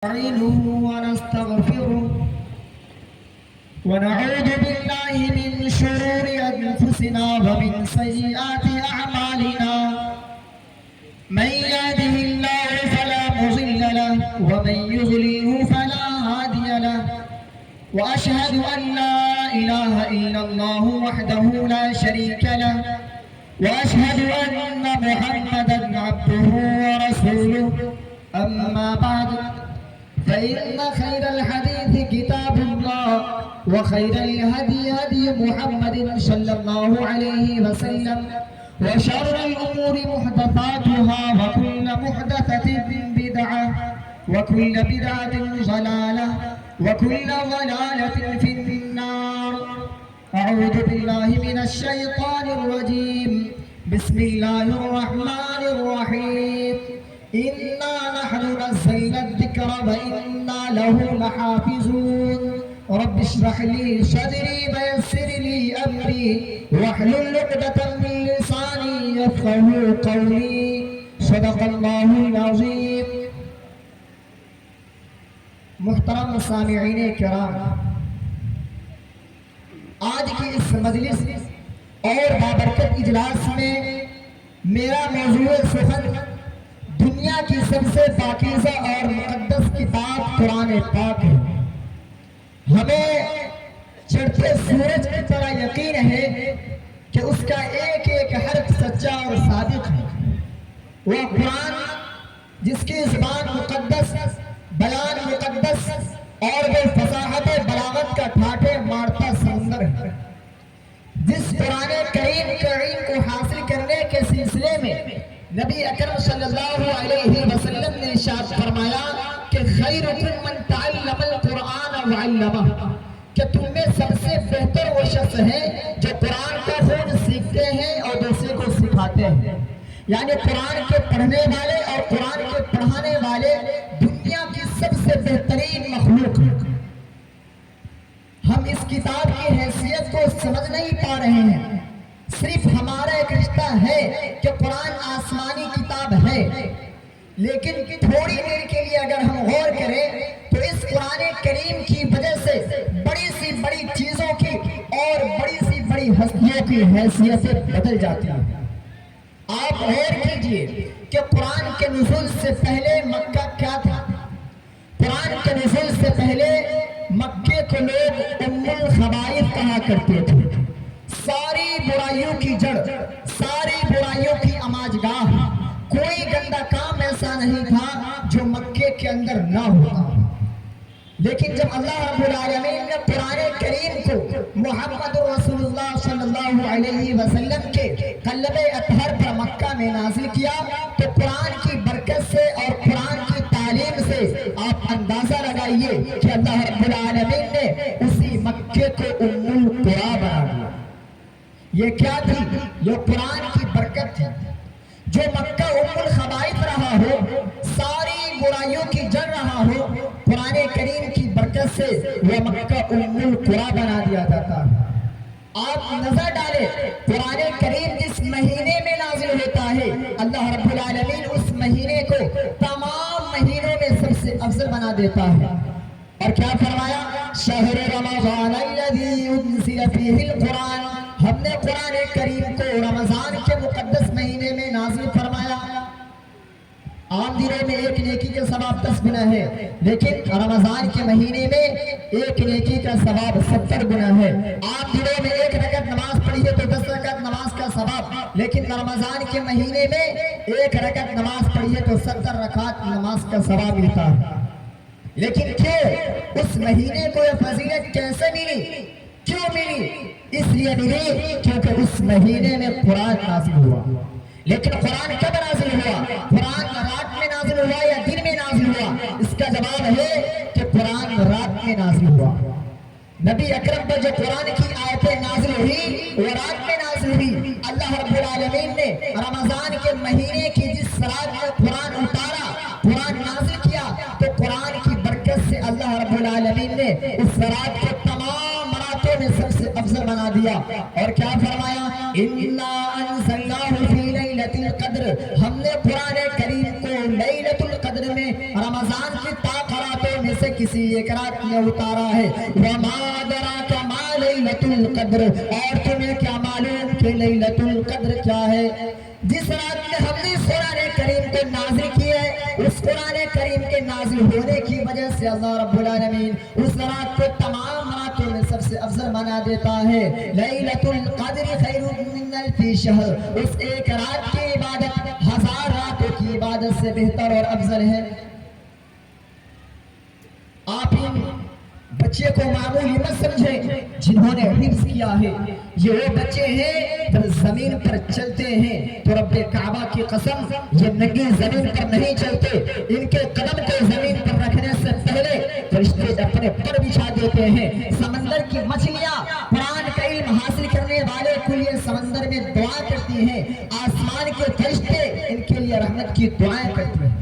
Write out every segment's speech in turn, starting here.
نستعينه ونستغفره ونعوذ بالله من شرور أنفسنا ومن سيئات أعمالنا من يهده الله فلا مضل له ومن يضلله فلا هادي له وأشهد أن لا إله إلا الله وحده لا شريك له وأشهد أن محمدا عبده ورسوله أما بعد فإن خير الحديث كتاب الله وخير الهدي هدي محمد صلى الله عليه وسلم وشر الأمور محدثاتها وكل محدثة بدعة وكل بدعة ضلالة وكل ضلالة في النار. أعوذ بالله من الشيطان الرجيم. بسم الله الرحمن الرحيم. إنا نحن نزلنا الذكر وإنا له لحافظون. رب اشرح لي صدري ويسر لي أمري واحلل عقدة من لساني يفقهوا قولي. صدق الله العظيم. محترم سامعین کرام، آج کی اس مجلس اور بابرکت اجلاس میں میرا موضوع سخن دنیا کی سب سے پاکیزہ اور مقدس کتاب قرآن پاک ہے. ہمیں چڑھتے سورج کی طرح یقین ہے کہ اس کا ایک ایک حرف سچا اور صادق ہے. وہ قرآن جس کی زبان مقدس، بیان مقدس اور وہ فصاحت بلاغت کا ٹھاٹھے مارتا سمندر ہے. جس قرآن کریم کے علم کو حاصل کرنے کے سلسلے میں نبی اکرم صلی اللہ علیہ وسلم نے ارشاد فرمایا کہ خیرکم من تعلم القرآن وعلمہ، کہ تم میں سب سے بہتر وہ شخص ہے جو قرآن کو خود سیکھتے ہیں اور دوسرے کو سکھاتے ہیں. یعنی قرآن کے پڑھنے والے اور قرآن کے پڑھانے والے دنیا کی سب سے بہترین مخلوق ہیں. ہم اس کتاب کی حیثیت کو سمجھ نہیں پا رہے ہیں. صرف ہمارا ایک رشتہ ہے کہ قرآن آسمانی کتاب ہے، لیکن تھوڑی دیر کے لیے اگر ہم غور کریں تو اس قرآن کریم کی وجہ سے بڑی سی بڑی چیزوں کی اور بڑی سی بڑی ہستیوں کی حیثیتیں بدل جاتی ہیں. آپ غور کیجئے کہ قرآن کے نزول سے پہلے مکہ کیا تھا. قرآن کے نزول سے پہلے مکے کو لوگ ام الخبائث کہا کرتے تھے. ساری برائیوں کی جڑ، ساری برائیوں کی آماجگاہ. کوئی گندا کام ایسا نہیں تھا جو مکے کے اندر نہ ہوتا. لیکن جب اللہ رب العالمین نے قرآن کریم کو محمد رسول اللہ صلی اللہ علیہ وسلم کے قلب اطہر پر مکہ میں نازل کیا تو قرآن کی برکت سے اور قرآن کی تعلیم سے آپ اندازہ لگائیے کہ اللہ رب العالمین نے اسی مکے کو ام القری بنا دیا. یہ کیا تھی؟ یہ قرآن کی برکت تھی. جو مکہ ام الخبائث رہا ہو، ساری برائیوں کی جڑ رہا ہو، قرآن کریم کی برکت سے وہ مکہ ام القری بنا دیا جاتا ہے. آپ نظر ڈالیں قرآن کریم جس مہینے میں نازل ہوتا ہے، اللہ رب العالمین اس مہینے کو تمام مہینوں میں سب سے افضل بنا دیتا ہے. اور کیا فرمایا؟ شہر رمضان الذی انزل فیہ القرآن. ہم نے قرآن کریم کو رمضان کے مقدس مہینے میں نازل فرمایا. عام دنوں میں ایک نیکی کا ثواب 10 گنا ہے، لیکن رمضان کے مہینے میں ایک نیکی کا ثواب 70 گنا ہے. عام دنوں میں ایک رکعت نماز پڑھی ہے تو 10 رکعت نماز کا ثواب، لیکن رمضان کے مہینے میں ایک رکعت نماز پڑھی ہے تو 70 رکعت نماز کا ثواب ملتا ہے. لیکن کیوں اس مہینے کو یہ فضیلت کیسے ملی؟ کیوں ملی؟ اس لیے ملی کیونکہ اس مہینے میں قرآن نازل ہوا. لیکن قرآن کب نازل ہوا؟ قرآن رات میں نازل ہوا یا دن میں نازل ہوا؟ اس کا جواب ہے کہ قرآن رات میں نازل ہوا. نبی اکرم پر جو قرآن کی آیتیں نازل ہوئی وہ رات میں نازل ہوئی. اللہ رب العالمین نے رمضان کے مہینے کی جس رات میں قرآن اتارا، قرآن نازل کیا، تو قرآن کی برکت سے اللہ رب العالمین نے اس رات کو تمام راتوں میں سب سے افضل بنا دیا. اور کیا فرمایا؟ اِنَّا أَنزَلْنَاهُ فِي لَيْلَةِ الْقَدْرِ. ہم نے قرآن کریم کو لیلۃ القدر میں رمضان رمضان کی تاخراتوں میں سے کسی ایک رات میں اتارا ہے۔ وما ادراک ما لیلۃ القدر، اور تمہیں کیا معلوم کہ لیلۃ القدر کیا ہے؟ جس رات میں ہم نے قرآن کریم کو نازل کیا ہے، اس قرآن کریم کے نازل ہونے کی وجہ سے اللہ رب العالمین اس رات کو تمام راتوں میں سب سے افضل بنا دیتا ہے۔ لیلۃ القدر خیر من الف شہر، اس ایک رات کی عبادت 1000 راتوں کی عبادت سے بہتر اور افضل ہے۔ آپ ان بچے کو معمولی مت سمجھیں جنہوں نے حفظ کیا ہے، یہ وہ بچے ہیں جو زمین پر چلتے ہیں تو رب کعبہ کی قسم یہ ننگی زمین پر نہیں چلتے، ان کے قدم کو زمین پر رکھنے سے پہلے فرشتے اپنے پر بچھا دیتے ہیں۔ سمندر کی مچھلیاں قرآن کا علم حاصل کرنے والے کے لیے سمندر میں دعا کرتی ہیں، آسمان کے فرشتے ان کے لیے رحمت کی دعائیں کرتے ہیں۔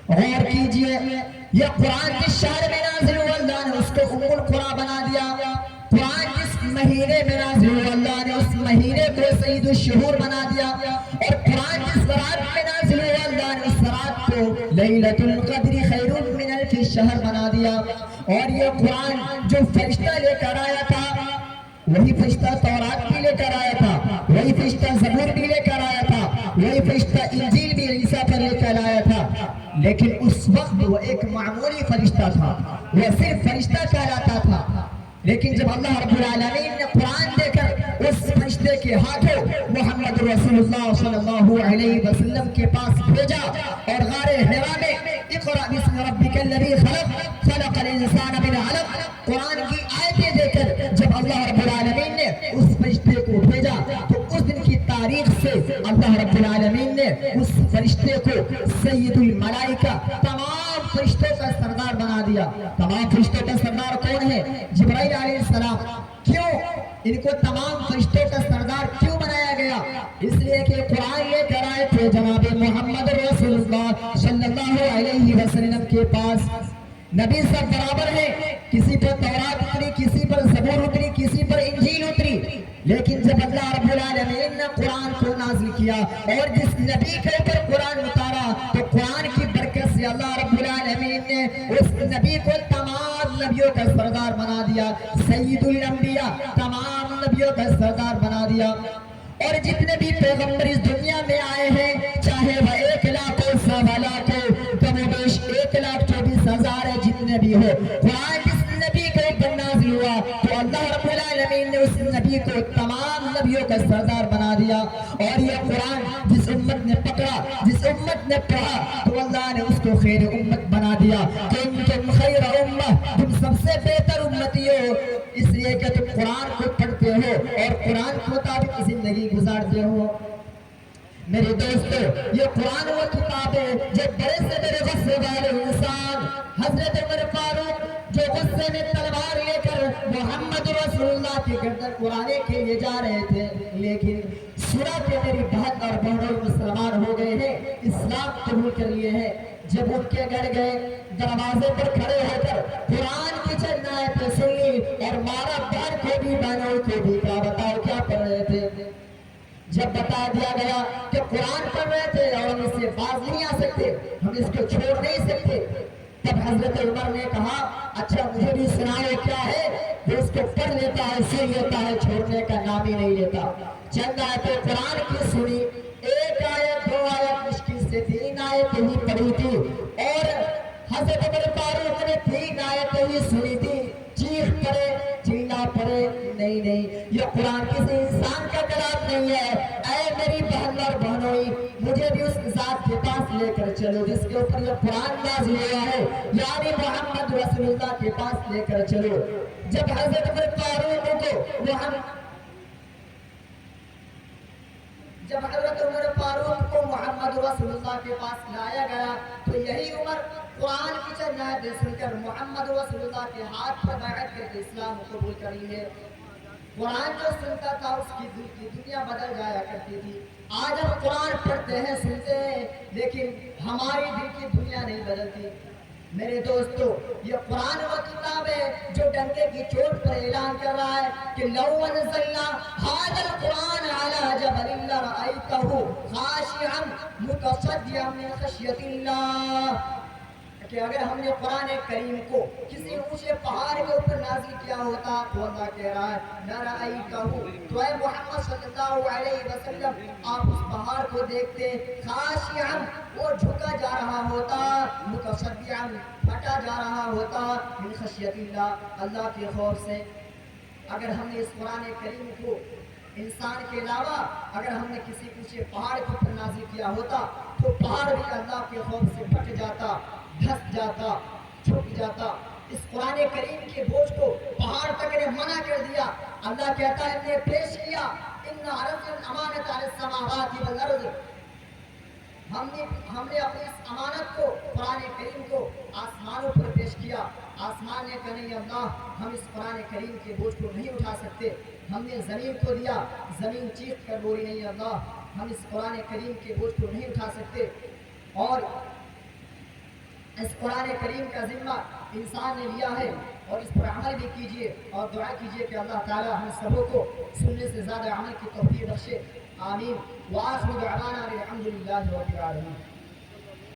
غور کیجئے، یہ قرآن جس شہر میں نازل ہوا اللہ نے اس کو ام القرآن بنا دیا۔ قرآن جس مہینے میں نازل ہوا اللہ نے اس مہینے کو سید الشہور بنا دیا، اور قرآن جس رات میں نازل ہوا اللہ نے اس رات کو لیلۃ القدر خیر من الف شہر بنا دیا۔ اور یہ قرآن جو فرشتہ لے کر آیا تھا، وہی فرشتہ تورات بھی لے کر آیا تھا، وہی فرشتہ زبور بھی لے کر آیا تھا، وہی فرشتہ انجیل بھی عیسیٰ پر لے کر آیا تھا، لیکن اس وقت وہ ایک معمولی فرشتہ تھا، وہ صرف فرشتہ کہلاتا تھا۔ لیکن جب اللہ رب العالمین نے قرآن دے کر اس فرشتے کے ہاتھوں محمد رسول اللہ صلی اللہ علیہ وسلم کے پاس بھیجا، اور غار حرا میں اقرأ باسم ربک الذی خلق خلق الانسان من علق قرآن کی آیتیں دے کر جب اللہ رب العالمین نے اس فرشتے کو بھیجا، تو اس دن کی تاریخ سے اللہ رب العالمین نے اس فرشتے کو سید الملائکہ تمام فرشتوں کا سردار بنا دیا۔ تمام فرشتوں کا سردار کون ہے؟ جبرائیل علیہ السلام۔ کیوں ان کو تمام فرشتوں کا سردار کیوں بنایا گیا؟ اس لیے کہ قرآن لے کر آئے تھے جناب محمد رسول اللہ صلی اللہ علیہ وسلم کے پاس۔ نبی سب برابر ہیں، کسی پر تورات اتری، کسی پر زبور اتری، کسی پر انجیل اتری، لیکن جب اللہ رب العالمین نے قرآن کو نازل کیا اور جس نبی کے اوپر قرآن اتارا، تو قرآن کی برکت سے اللہ رب العالمین نے اس نبی کو تمام نبیوں کا سردار بنا دیا، سید الانبیاء تمام نبیوں کا سردار بنا دیا۔ اور جتنے بھی پیغمبر اس دنیا میں آئے ہیں، چاہے وہ 1 لاکھ ہو، 1.25 لاکھ ہو، کم و بیش 1,24,000 ہے، جتنے بھی ہو، قرآن جس نبی کے اوپر نازل ہوا تو اللہ رب العالمین نے اس نبی کو تمام نبیوں کا سردار بنا دیا۔ اور یہ قرآن جس امت نے پکڑا، جس امت نے پڑھا، تو اللہ نے اس کو خیر امت بنا دیا۔ تم خیر امہ، تم سب سے بہتر امتی ہو، اس لیے کہ تم قرآن کو پڑھتے ہو اور قرآن کے مطابق زندگی گزارتے ہو۔ میرے دوستو، یہ قرآن وہ کتاب ہے جو بڑے سے بڑے غصے والے انسان حضرت عمر فاروق جو غصے میں تلوار لے کر محمد رسول اللہ کی گردن اڑانے کے لیے جا رہے تھے، لیکن سنا کہ میری بہن اور بہنوں مسلمان ہو گئے ہیں، اسلام قبول کر لیے ہیں۔ جب ان کے گھر گئے، دروازے پر کھڑے ہو کر قرآن کی چند آیتیں سن لی اور مارا بہن کو بھی بہنوں کو بھی۔ کیا بتاؤ کیا پڑھ رہے تھے؟ جب بتا دیا گیا کہ قرآن پڑھ رہے تھے اور ہم اس سے باز نہیں آ سکتے، ہم اس کو چھوڑ نہیں سکتے، تب حضرت عمر نے کہا اچھا مجھے بھی سناؤ کیا ہے؟ وہ اس کو پڑھ لیتا ہے، سن لیتا ہے، چھوڑنے کا نام ہی نہیں لیتا۔ چند آیتیں قرآن کی سنی، 1 آیت 2 آیت مشکل سے 3 آیتیں ہی پڑھی تھی، اور حضرت عمر فاروق نے 3 آیتیں ہی سنی تھی، چیخ پڑے، چیلا پڑے، نہیں یہ قرآن کسی انسان کا کلام نہیں ہے، اے میری بہن اور بہنوئی، مجھے بھی اس ذات کے پاس لے کر چلو جس کے اوپر یہ قرآن نازل ہوا ہے، یعنی محمد رسول اللہ کے پاس لے کر چلو۔ جب حضرت عمر فاروق کو محمد رسول اللہ کے پاس لایا گیا، تو یہی عمر قرآن کی چند آیتیں سن کر محمد رسول اللہ کے ہاتھ پر بیعت کر کے اسلام قبول کر لیے۔ قرآن جو سنتا تھا اس کی دل کی دنیا بدل جایا کرتی تھی۔ آج ہم قرآن پڑھتے ہیں، سنتے ہیں، لیکن ہماری دل کی دنیا نہیں بدلتی۔ میرے دوستو، یہ قرآن وہ کتاب ہے جو ڈنکے کی چوٹ پر اعلان کر رہا ہے کہ لو انزلنا ھذا القرآن علی جبل لرأیتہ خاشعا متصدعا من خشیۃ اللہ۔ کہ اگر ہم نے قرآن کریم کو کسی اونچے پہاڑ کے اوپر نازل کیا ہوتا تو اللہ کہہ رہا ہے نَرَأَيْتَهُ، تو اے محمد صلی اللہ علیہ وسلم آپ اس پہاڑ کو دیکھتے خاشعاً، وہ جھکا جا رہا ہوتا، متصدعاً، پھٹا جا رہا ہوتا، من خشیت اللہ، اللہ کے خوف سے۔ اگر ہم نے اس قرآن کریم کو انسان کے علاوہ اگر ہم نے کسی اونچے پہاڑ کے اوپر نازل کیا ہوتا تو پہاڑ بھی اللہ کے خوف سے پھٹ جاتا، دھس جاتا، جھک جاتا۔ اس قرآن کریم کے بوجھ کو پہاڑ تک نے منع کر دیا۔ اللہ کہتا ہے نے پیش کیا ان عرض الامانۃ علی السماوات والارض، ہم نے اپنی اس امانت کو قرآن کریم کو آسمانوں پر پیش کیا۔ آسمان نے کہا نہیں اللہ ہم اس قرآن کریم کے بوجھ کو نہیں اٹھا سکتے۔ ہم نے زمین کو دیا، زمین چیخ کر بولی نہیں اللہ ہم اس قرآن کریم کے بوجھ کو نہیں اٹھا سکتے۔ اور اس قرآن کریم کا ذمہ انسان نے لیا ہے، اور اس پر عمل بھی کیجئے اور دعا کیجئے کہ اللہ تعالی ہم سبوں کو سننے سے زیادہ عمل کی توفیق بخشے۔ آمین۔ وآخر دعوانا الحمد للہ رب العالمین۔